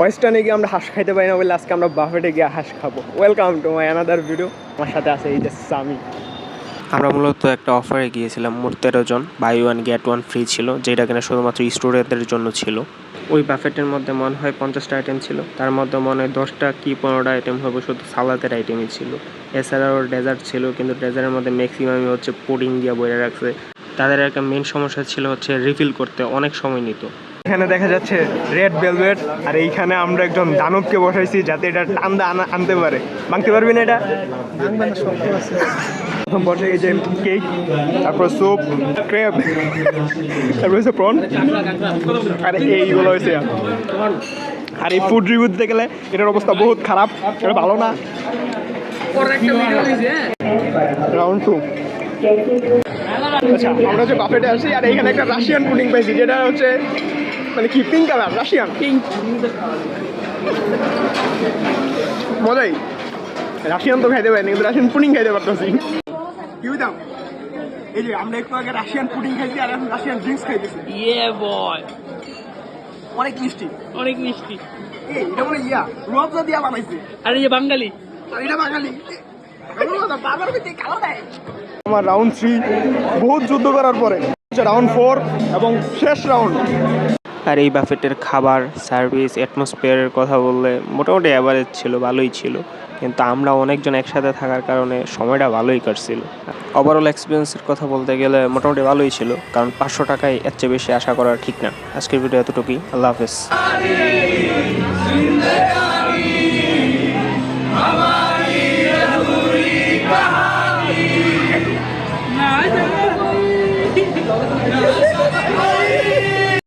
ওয়েস্টার্নে গিয়ে আমরা হাঁস খাইতে পারি না বলে আজকে আমরা বাফেটে গিয়ে হাঁস খাবো। Welcome to my another video. আমার সাথে আছে এই যে সামি। আমরা মূলত একটা অফারে গিয়েছিলাম, মোট 13 জন, buy one get one free ছিল, যেটা কিনা শুধুমাত্র স্টুডেন্টদের জন্য ছিল। ওই বাফেটের মধ্যে মনে হয় 50টা আইটেম ছিল, তার মধ্যে মনে হয় 10টা কি 15টা আইটেম হবে শুধু সালাদের আইটেমই ছিল। এছাড়াও ডেজার্ট ছিল, কিন্তু ডেজার্টের মধ্যে ম্যাক্সিমামই হচ্ছে পুডিং দিয়ে বইয়ে রাখছে। তাদের একটা মেন সমস্যা ছিল হচ্ছে রিফিল করতে অনেক সময় নিত। এখানে দেখা যাচ্ছে রেড ভেলভেট, আর এইখানে আমরা একজন দানবকে বসাইছি যাতে এটা টান্দা আনতে পারে। ভাঙতে পারবি না এটা? বসে গেছে কেক, তারপর স্যুপ, ক্রেব, তারপর হচ্ছে প্রন, আর এইগুলো হয়েছে। আর এই ফুড রিভিউ দিতে গেলে এটার অবস্থা বহুত খারাপ, এটা ভালো না। Round two. আচ্ছা, আমরা হচ্ছে বাফেটে আসি, আর এইখানে একটা রাশিয়ান পুডিং পাইছি, যেটা হচ্ছে মানে কি পিঙ্ক কালার, রাশিয়ান পিঙ্ক। মজাই, রাশিয়ান তো খাইতে পারিনি, কিন্তু রাশিয়ান পুডিং খাইতে পারতেছি। কি বুঝলাম, এই যে আমরা একটু আগে রাশিয়ান পুডিং খাইছি, আর এখন রাশিয়ান ড্রিঙ্কস খাইতেছি। ইয়ে বয়, অনেক মিষ্টি, অনেক মিষ্টি। এটা মনে রুয়াবজা দিয়া বানাইছে, আর এই যে বাঙালি, আর এটা বাঙালি। আমার রাউন্ড 3 বহুত যুদ্ধ করার পরে রাউন্ড 4 এবং শেষ রাউন্ড। আর এই বাফেটের খাবার, সার্ভিস, অ্যাটমসফিয়ারের কথা বললে মোটামুটি অ্যাভারেজ ছিল, ভালোই ছিল। কিন্তু আমরা অনেকজন একসাথে থাকার কারণে সময়টা ভালোই কাটছিল। ওভারঅল এক্সপিরিয়েন্সের কথা বলতে গেলে মোটামুটি ভালোই ছিল, কারণ 500 টাকায় এর চেয়ে বেশি আশা করা ঠিক না। আজকের ভিডিও এতটুকুই। আল্লাহ হাফেজ।